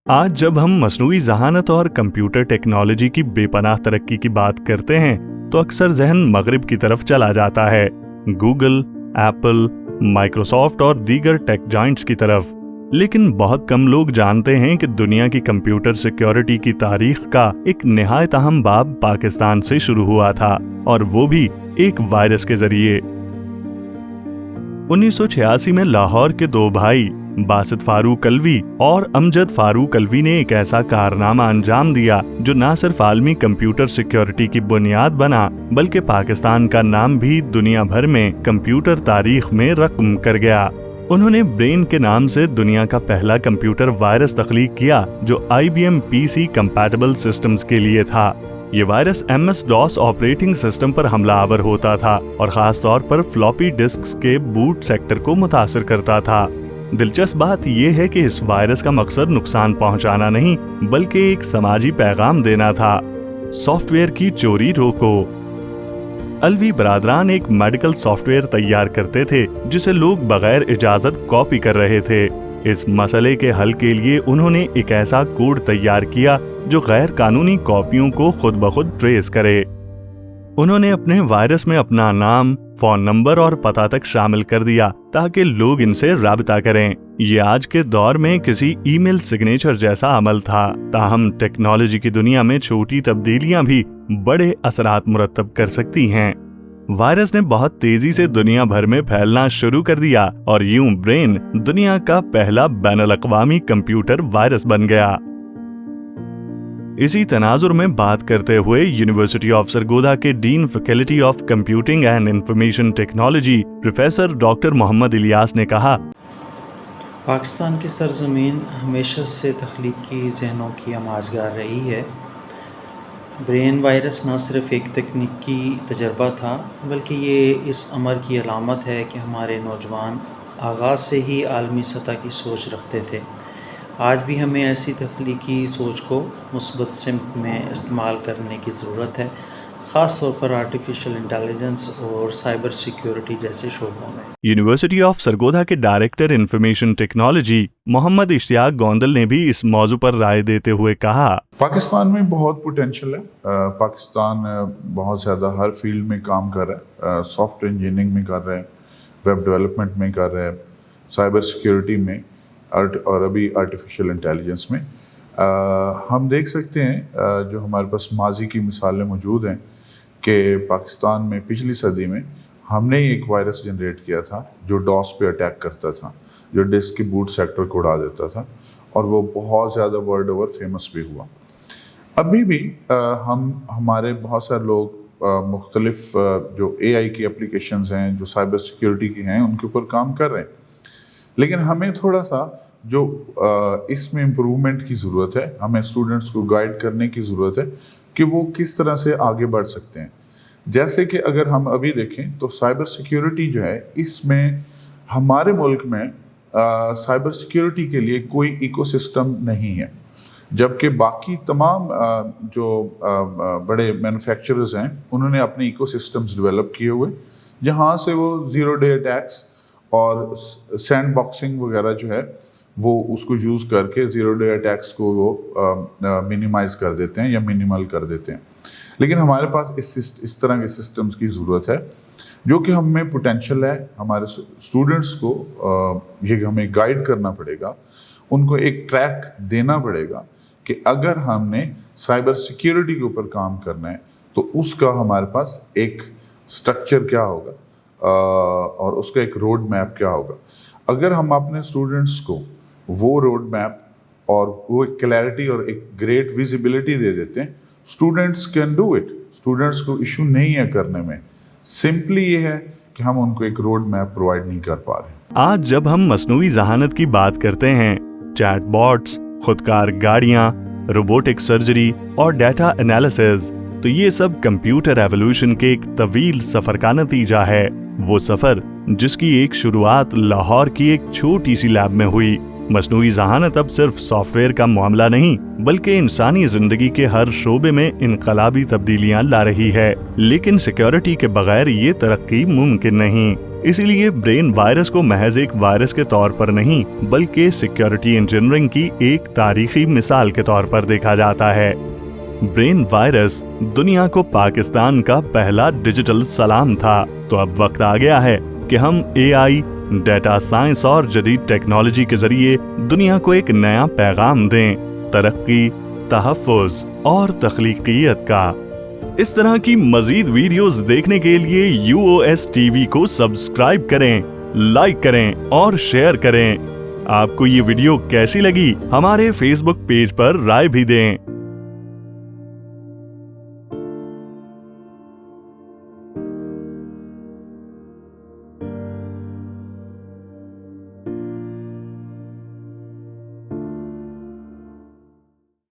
आज जब हम मसनूई ज़हानत और कंप्यूटर टेक्नोलॉजी की बेपनाह तरक्की की बात करते हैं तो अक्सर जहन मगरिब की तरफ चला जाता है, गूगल, एप्पल, माइक्रोसॉफ्ट और दीगर टेक जायंट्स की तरफ। लेकिन बहुत कम लोग जानते हैं कि दुनिया की कंप्यूटर सिक्योरिटी की तारीख का एक निहायत अहम बाब पाकिस्तान से शुरू हुआ था, और वो भी एक वायरस के जरिए। 1986 में लाहौर के दो भाई बासित फारूक अलवी और अमजद फारूक अलवी ने एक ऐसा कारनामा अंजाम दिया जो न सिर्फ आलमी कंप्यूटर सिक्योरिटी की बुनियाद बना, बल्कि पाकिस्तान का नाम भी दुनिया भर में कंप्यूटर तारीख में रक़म कर गया। उन्होंने ब्रेन के नाम से दुनिया का पहला कंप्यूटर वायरस तख्लीक किया जो IBM PC कंपैटिबल सिस्टम्स के लिए था। ये वायरस MS-DOS ऑपरेटिंग सिस्टम पर हमलावर होता था और खास तौर पर फ्लॉपी डिस्क्स के बूट सेक्टर को मुतासिर करता था। दिलचस्प बात यह है कि इस वायरस का मकसद नुकसान पहुंचाना नहीं, बल्कि एक समाजी पैगाम देना था: सॉफ्टवेयर की चोरी रोको। अलवी बरादरान एक मेडिकल सॉफ्टवेयर तैयार करते थे जिसे लोग बगैर इजाजत कॉपी कर रहे थे। इस मसले के हल के लिए उन्होंने एक ऐसा कोड तैयार किया जो गैर कानूनी कॉपियों को खुद ब खुद ट्रेस करे। उन्होंने अपने वायरस में अपना नाम, फोन नंबर और पता तक शामिल कर दिया ताकि लोग इनसे राबता करें। ये आज के दौर में किसी ईमेल सिग्नेचर जैसा अमल था, ताहम टेक्नोलॉजी की दुनिया में छोटी तब्दीलियां भी बड़े असरात मुरतब कर सकती हैं। वायरस ने बहुत तेजी से दुनिया भर में फैलना शुरू कर दिया और यूं ब्रेन दुनिया का पहला बैनुल-अक़वामी कंप्यूटर वायरस बन गया। इसी तनाजुर में बात करते हुए यूनिवर्सिटी ऑफ सरगोधा के dean faculty of computing and information technology professor doctor Mohammad Ilyas ने कहा, पाकिस्तान की सरजमीन हमेशा से तख्लीकी जहनों की आमाजगार रही है। ब्रेन वायरस न सिर्फ एक तकनीकी तजर्बा था, बल्कि ये इस अमर की अलामत है कि हमारे नौजवान आगाज़ से ही आलमी सतह की सोच रखते थे। आज भी हमें ऐसी तख्लीकी सोच को मुस्बत सिमत में इस्तेमाल करने की ज़रूरत है, ख़ास तौर पर आर्टिफिशियल इंटेलिजेंस और साइबर सिक्योरिटी जैसे शोबों में। यूनिवर्सिटी ऑफ सरगोधा के director information technology Mohammad Ishtiaq Gondal ने भी इस मौजू पर राय देते हुए कहा, पाकिस्तान में बहुत पोटेंशियल है। पाकिस्तान बहुत ज़्यादा हर फील्ड में काम कर रहा है। सॉफ्टवेयर इंजीनियरिंग में कर रहा है, वेब डेवलपमेंट में कर रहा है, साइबर सिक्योरिटी में और अभी आर्टिफिशियल इंटेलिजेंस में। हम देख सकते हैं जो हमारे पास माजी की मिसालें मौजूद हैं कि पाकिस्तान में पिछली सदी में हमने ही एक वायरस जनरेट किया था जो डॉस पे अटैक करता था, जो डिस्क के बूट सेक्टर को उड़ा देता था, और वो बहुत ज़्यादा वर्ल्ड ओवर फेमस भी हुआ। अभी भी हमारे बहुत सारे लोग मुख्तलिफ जो AI की एप्लीकेशंस हैं, जो साइबर सिक्योरिटी की हैं, उनके ऊपर काम कर रहे हैं। लेकिन हमें थोड़ा सा जो इसमें इम्प्रूवमेंट की ज़रूरत है, हमें स्टूडेंट्स को गाइड करने की ज़रूरत है कि वो किस तरह से आगे बढ़ सकते हैं। जैसे कि अगर हम अभी देखें तो साइबर सिक्योरिटी जो है, इसमें हमारे मुल्क में साइबर सिक्योरिटी के लिए कोई इकोसिस्टम नहीं है, जबकि बाकी तमाम जो बड़े मैन्युफैक्चरर्स हैं उन्होंने अपने इकोसिस्टम्स डेवलप किए हुए, जहाँ से वो ज़ीरो डे अटैक्स और सैंड बॉक्सिंग वगैरह जो है वो उसको यूज़ करके ज़ीरो डे अटैक्स को वो मिनिमाइज़ कर देते हैं या मिनिमल कर देते हैं। लेकिन हमारे पास इस तरह के सिस्टम्स की ज़रूरत है जो कि हमें पोटेंशियल है। हमारे स्टूडेंट्स को ये हमें गाइड करना पड़ेगा, उनको एक ट्रैक देना पड़ेगा कि अगर हमने साइबर सिक्योरिटी के ऊपर काम करना है तो उसका हमारे पास एक स्ट्रक्चर क्या होगा और उसका एक रोड मैप क्या होगा। अगर हम अपने स्टूडेंट्स को वो रोड मैप और वो एक क्लैरिटी और एक ग्रेट विजिबिलिटी दे देते हैं, students can do it. Students को इशू नहीं है करने में, सिंपली ये है कि हम उनको एक रोड मैप प्रोवाइड नहीं कर पा रहे। आज जब हम मसनूई ज़हानत की बात करते हैं, चैटबॉट्स, खुदकार गाड़ियाँ, रोबोटिक सर्जरी और डाटा एनालिसिस, तो ये सब कंप्यूटर एवोल्यूशन के एक तवील सफर का नतीजा है। वो सफर जिसकी एक शुरुआत लाहौर की एक छोटी सी लैब में हुई। मसनूई ज़हानत अब सिर्फ सॉफ्टवेयर का मामला नहीं, बल्कि इंसानी जिंदगी के हर शोबे में इनकलाबी तब्दीलियां ला रही है। लेकिन सिक्योरिटी के बगैर ये तरक्की मुमकिन नहीं। इसी लिए ब्रेन वायरस को महज एक वायरस के तौर पर नहीं बल्कि सिक्योरिटी इंजीनियरिंग की एक तारीखी मिसाल के तौर पर देखा जाता है। ब्रेन वायरस दुनिया को पाकिस्तान का पहला डिजिटल सलाम था। तो अब वक्त आ गया है कि हम AI, डेटा साइंस और जदीद टेक्नोलॉजी के जरिए दुनिया को एक नया पैगाम दें, तरक्की, तहफ़्फ़ुज़ और तख्लीकियत का। इस तरह की मजीद वीडियोस देखने के लिए UOS TV को सब्सक्राइब करें, लाइक करें और शेयर करें। आपको ये वीडियो कैसी लगी हमारे फेसबुक पेज पर राय भी दें।